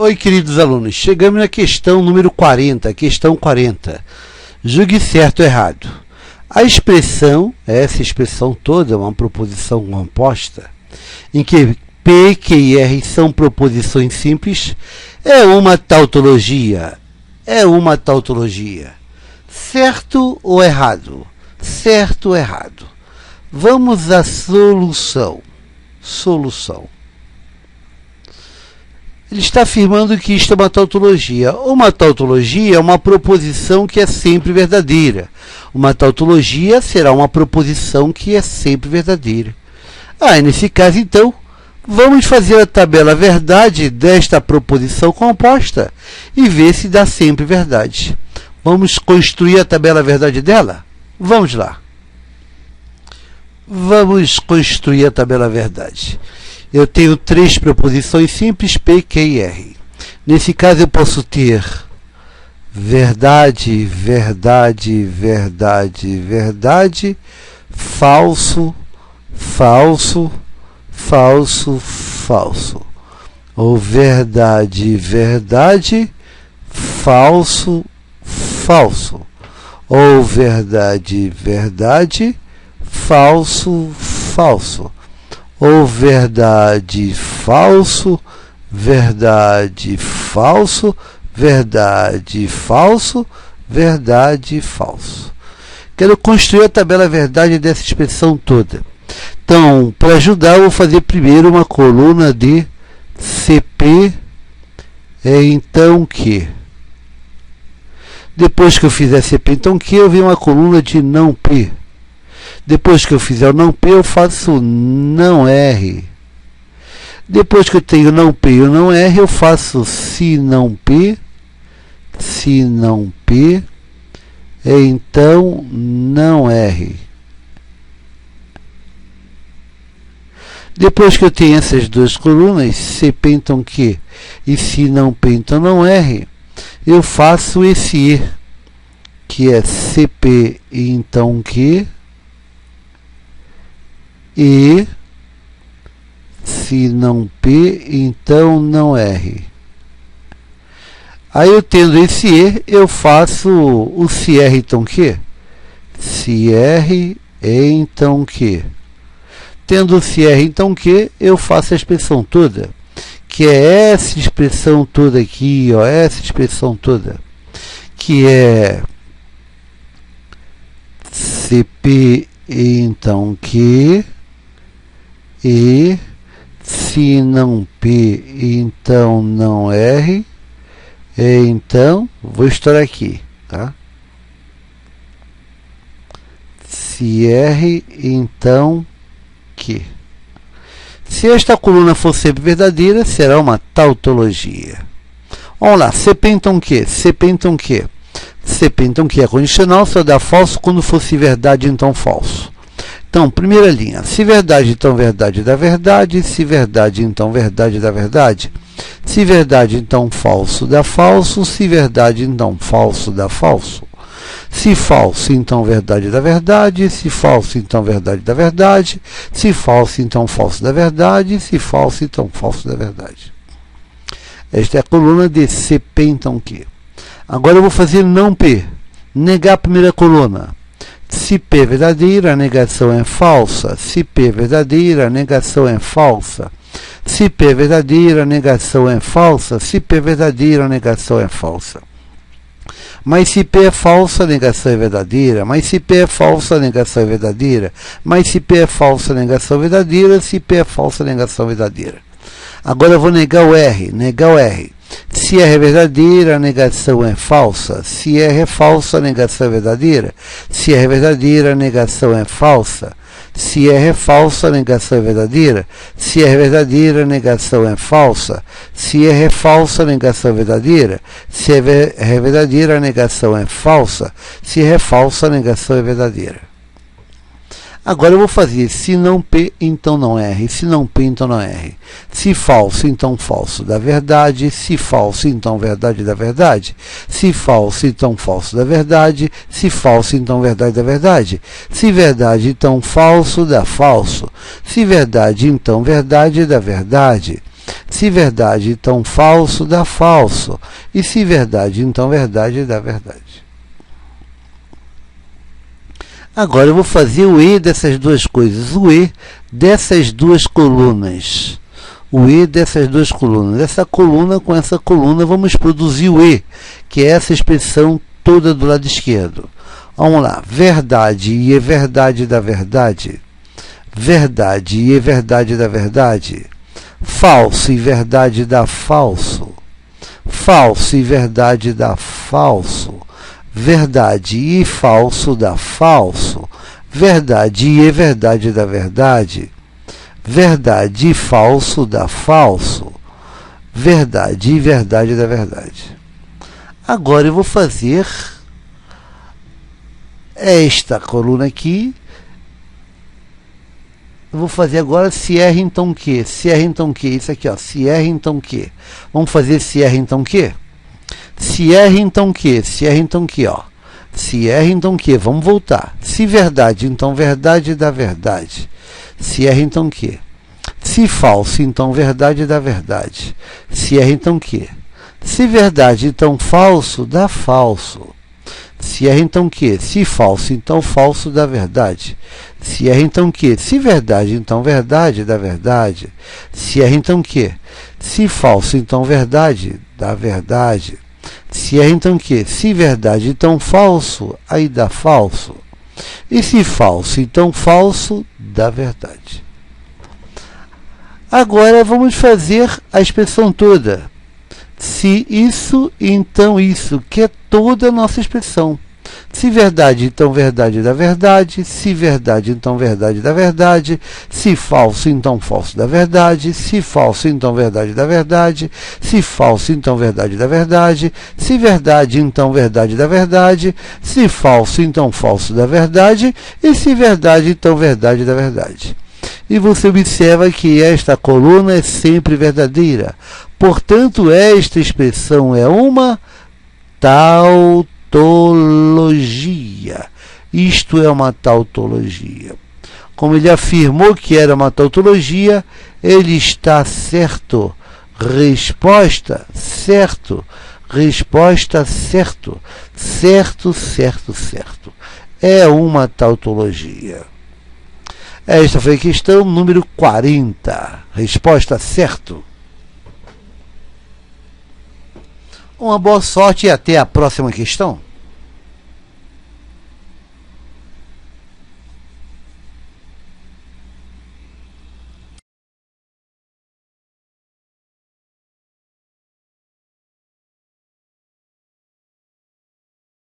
Oi, queridos alunos, chegamos na questão número 40, questão 40. Julgue certo ou errado. A expressão, essa expressão toda é uma proposição composta, em que P, Q e R são proposições simples, é uma tautologia. É uma tautologia. Certo ou errado? Certo ou errado? Vamos à solução. Solução. Ele está afirmando que isto é uma tautologia. Uma tautologia é uma proposição que é sempre verdadeira. Uma tautologia será uma proposição que é sempre verdadeira. Nesse caso, então, vamos fazer a tabela verdade desta proposição composta e ver se dá sempre verdade. Vamos construir a tabela verdade dela? Vamos lá. Vamos construir a tabela verdade. Eu tenho três proposições simples, P, Q e R. Nesse caso, eu posso ter verdade, verdade, verdade, verdade, falso, falso, falso, falso. Ou verdade, verdade, falso, falso. Ou verdade, verdade, falso, falso. Ou verdade, falso, verdade, falso, verdade, falso, verdade, falso. Quero construir a tabela verdade dessa expressão toda. Então, para ajudar, eu vou fazer primeiro uma coluna de CP é então Q. Depois que eu fizer CP então Q, eu venho uma coluna de não P. Depois que eu fizer o não P, eu faço não R. Depois que eu tenho não P e o não R, eu faço se não P, então não R. Depois que eu tenho essas duas colunas, CP então Q e se não P então não R, eu faço esse E, que é CP então Q, e se não P, então não R. Aí eu tendo esse E, eu faço o se R então Q. Se R então Q. Tendo o se R então Q, eu faço a expressão toda, que é essa expressão toda aqui, ó, essa expressão toda, que é CP então Q, e se não P, então não R, então, vou estourar aqui, tá? Se R, então Q. Se esta coluna for sempre verdadeira, será uma tautologia. Vamos lá, CP então Q, CP então Q. CP então Q é condicional, só dá falso quando fosse verdade, então falso. Então, primeira linha, se verdade, então verdade dá verdade, se verdade, então verdade dá verdade, se verdade, então falso dá falso, se verdade, então falso dá falso, se falso, então verdade dá verdade, se falso, então verdade dá verdade, se falso, então falso dá verdade, se falso, então falso dá verdade. Esta é a coluna de CP, então Q. Agora eu vou fazer não P, negar a primeira coluna. Se P é verdadeira, a negação é falsa. Se P é verdadeira, a negação é falsa. Se P é verdadeira, a negação é falsa. Se P é verdadeira, a negação é falsa. Mas se P é falsa, a negação é verdadeira. Mas se P é falsa, a negação é verdadeira. Mas se P é falsa, a negação é verdadeira. Se P é falsa, a negação é verdadeira. Agora eu vou negar o R. Negar o R. Se R é verdadeira, a negação é falsa. Se R é falsa, a negação é verdadeira. Se R é verdadeira, a negação é falsa. Se R é falsa, a negação é verdadeira. Se R é verdadeira, a negação é falsa. Se R é falsa, a negação é verdadeira. Se R é verdadeira, a negação é falsa. Se R é falsa, a negação é verdadeira. Agora eu vou fazer se não P, então não R. Se não P, então não R. Se falso, então falso dá verdade. Se falso, então verdade dá verdade. Se falso, então falso dá verdade. Se falso, então verdade dá verdade. Se verdade, então falso dá falso. Se verdade, então verdade dá verdade. Se verdade, então falso, dá falso. E se verdade, então verdade, dá verdade. Agora eu vou fazer o E dessas duas coisas. O E dessas duas colunas. O E dessas duas colunas. Essa coluna com essa coluna, vamos produzir o E, que é essa expressão toda do lado esquerdo. Vamos lá. Verdade e é verdade da verdade. Verdade e é verdade da verdade. Falso e verdade dá falso. Falso e verdade dá falso. Verdade e falso dá falso. Verdade e é verdade dá verdade. Verdade e falso dá falso. Verdade e verdade dá verdade. Agora eu vou fazer esta coluna aqui. Eu vou fazer agora se R então que. Se R então que. Isso aqui, ó. Se R então que. Vamos fazer se R então que? Se R então que. Se R então que, ó. Se R então que. Vamos voltar. Se verdade, então verdade dá verdade. Se R então que. Se falso, então verdade dá verdade. Se R então que. Se verdade, então falso dá falso. Se R então que? Se falso, então falso dá verdade. Se R então que? Se verdade, então verdade dá verdade. Se R então que? Se falso, então verdade dá verdade. Se R então que? Se verdade, então falso, aí dá falso. E se falso, então falso, dá verdade. Agora vamos fazer a expressão toda. Se isso, então isso, que é toda a nossa expressão. Se verdade, então verdade da verdade. Se verdade, então verdade da verdade. Se falso, então falso da verdade. Se falso, então verdade da verdade. Se falso, então verdade da verdade. Se verdade, então verdade da verdade. Se falso, então falso da verdade. E se verdade, então verdade da verdade. E você observa que esta coluna é sempre verdadeira. Portanto, esta expressão é uma tautologia. Isto é uma tautologia. Como ele afirmou que era uma tautologia, ele está certo. Resposta, certo. Resposta, certo. Certo, certo, certo. É uma tautologia. Esta foi a questão número 40. Resposta, certo. Uma boa sorte e até a próxima questão.